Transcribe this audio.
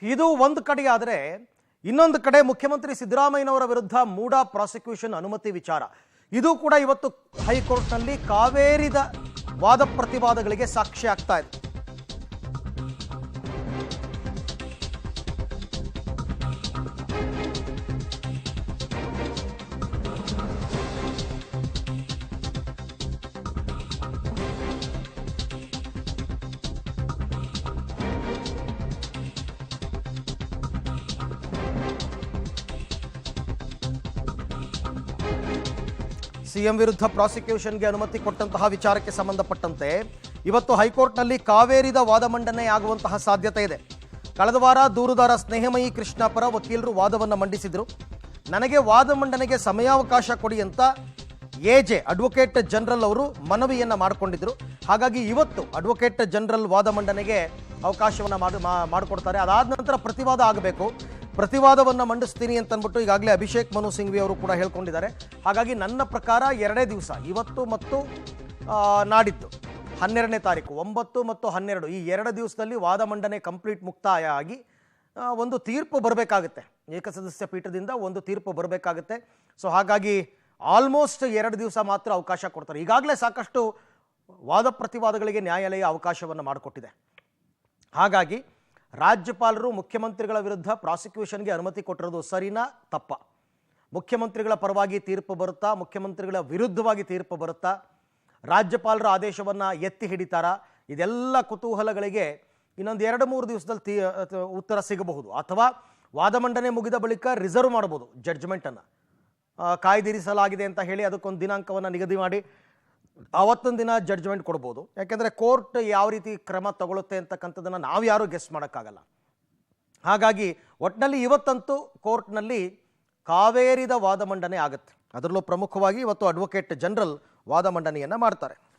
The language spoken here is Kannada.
ಇದು ಒಂದು ಕಡೆ ಆದರೆ ಇನ್ನೊಂದು ಕಡೆ ಮುಖ್ಯಮಂತ್ರಿ ಸಿದ್ದರಾಮಯ್ಯನವರ ವಿರುದ್ಧ ಮೂಡಾ ಪ್ರಾಸಿಕ್ಯೂಷನ್ ಅನುಮತಿ ವಿಚಾರ ಇದು ಕೂಡ ಇವತ್ತು ಹೈಕೋರ್ಟ್ನಲ್ಲಿ ಕಾವೇರಿದ ವಾದ ಪ್ರತಿವಾದಗಳಿಗೆ ಸಾಕ್ಷಿ ಆಗ್ತಾ ಇದೆ. ಸಿಎಂ ವಿರುದ್ಧ ಪ್ರಾಸಿಕ್ಯೂಷನ್ಗೆ ಅನುಮತಿ ಕೊಟ್ಟಂತಹ ವಿಚಾರಕ್ಕೆ ಸಂಬಂಧಪಟ್ಟಂತೆ ಇವತ್ತು ಹೈಕೋರ್ಟ್ನಲ್ಲಿ ಕಾವೇರಿದ ವಾದ ಮಂಡನೆ ಆಗುವಂತಹ ಸಾಧ್ಯತೆ ಇದೆ. ಕಳೆದ ವಾರ ದೂರುದಾರ ಸ್ನೇಹಮಯಿ ಕೃಷ್ಣ ಪರ ವಕೀಲರು ವಾದವನ್ನು ಮಂಡಿಸಿದರು. ನನಗೆ ವಾದ ಮಂಡನೆಗೆ ಸಮಯಾವಕಾಶ ಕೊಡಿ ಅಂತ ಎಜೆ ಅಡ್ವೊಕೇಟ್ ಜನರಲ್ ಅವರು ಮನವಿಯನ್ನು ಮಾಡಿಕೊಂಡಿದ್ರು. ಹಾಗಾಗಿ ಇವತ್ತು ಅಡ್ವೊಕೇಟ್ ಜನರಲ್ ವಾದ ಮಂಡನೆಗೆ ಅವಕಾಶವನ್ನು ಮಾಡಿಕೊಡ್ತಾರೆ. ಅದಾದ ನಂತರ ಪ್ರತಿವಾದ ಆಗಬೇಕು. ಪ್ರತಿವಾದವನ್ನು ಮಂಡಿಸ್ತೀನಿ ಅಂತ ಅಂದ್ಬಿಟ್ಟು ಈಗಾಗಲೇ ಅಭಿಷೇಕ್ ಮನು ಸಿಂಘ್ವಿ ಅವರು ಕೂಡ ಹೇಳ್ಕೊಂಡಿದ್ದಾರೆ. ಹಾಗಾಗಿ ನನ್ನ ಪ್ರಕಾರ 2 ದಿವಸ, ಇವತ್ತು ಮತ್ತು ನಾಡಿದ್ದು 12ನೇ ತಾರೀಕು 9 ಮತ್ತು 12 ಈ 2 ದಿವಸದಲ್ಲಿ ವಾದ ಮಂಡನೆ ಕಂಪ್ಲೀಟ್ ಮುಕ್ತಾಯ ಆಗಿ ಒಂದು ತೀರ್ಪು ಬರಬೇಕಾಗುತ್ತೆ. ಏಕಸದಸ್ಯ ಪೀಠದಿಂದ ಒಂದು ತೀರ್ಪು ಬರಬೇಕಾಗುತ್ತೆ. ಸೊ ಹಾಗಾಗಿ ಆಲ್ಮೋಸ್ಟ್ 2 ದಿವಸ ಮಾತ್ರ ಅವಕಾಶ ಕೊಡ್ತಾರೆ. ಈಗಾಗಲೇ ಸಾಕಷ್ಟು ವಾದ ಪ್ರತಿವಾದಗಳಿಗೆ ನ್ಯಾಯಾಲಯ ಅವಕಾಶವನ್ನು ಮಾಡಿಕೊಟ್ಟಿದೆ. ಹಾಗಾಗಿ ರಾಜ್ಯಪಾಲರು ಮುಖ್ಯಮಂತ್ರಿಗಳ ವಿರುದ್ಧ ಪ್ರಾಸಿಕ್ಯೂಷನ್ಗೆ ಅನುಮತಿ ಕೊಟ್ಟಿರೋದು ಸರಿನಾ ತಪ್ಪ? ಮುಖ್ಯಮಂತ್ರಿಗಳ ಪರವಾಗಿ ತೀರ್ಪು ಬರುತ್ತಾ, ಮುಖ್ಯಮಂತ್ರಿಗಳ ವಿರುದ್ಧವಾಗಿ ತೀರ್ಪು ಬರುತ್ತಾ, ರಾಜ್ಯಪಾಲರ ಆದೇಶವನ್ನು ಎತ್ತಿ ಹಿಡಿತಾರಾ? ಇದೆಲ್ಲ ಕುತೂಹಲಗಳಿಗೆ ಇನ್ನೊಂದು 2-3 ದಿವಸದಲ್ಲಿ ಉತ್ತರ ಸಿಗಬಹುದು. ಅಥವಾ ವಾದ ಮಂಡನೆ ಮುಗಿದ ಬಳಿಕ ರಿಸರ್ವ್ ಮಾಡಬಹುದು ಜಡ್ಜ್ಮೆಂಟನ್ನು. ಕಾಯ್ದಿರಿಸಲಾಗಿದೆ ಅಂತ ಹೇಳಿ ಅದಕ್ಕೊಂದು ದಿನಾಂಕವನ್ನು ನಿಗದಿ ಮಾಡಿ ಅವತ್ತೊಂದು ದಿನ ಜಡ್ಜ್ಮೆಂಟ್ ಕೊಡ್ಬೋದು. ಯಾಕೆಂದರೆ ಕೋರ್ಟ್ ಯಾವ ರೀತಿ ಕ್ರಮ ತಗೊಳುತ್ತೆ ಅಂತಕ್ಕಂಥದ್ದನ್ನು ನಾವು ಯಾರೂ ಗೆಸ್ ಮಾಡೋಕ್ಕಾಗಲ್ಲ. ಹಾಗಾಗಿ ಒಟ್ಟಿನಲ್ಲಿ ಇವತ್ತಂತೂ ಕೋರ್ಟ್ನಲ್ಲಿ ಕಾವೇರಿದ ವಾದ ಮಂಡನೆ ಆಗುತ್ತೆ. ಅದರಲ್ಲೂ ಪ್ರಮುಖವಾಗಿ ಇವತ್ತು ಅಡ್ವೊಕೇಟ್ ಜನರಲ್ ವಾದ ಮಂಡನೆಯನ್ನು ಮಾಡ್ತಾರೆ.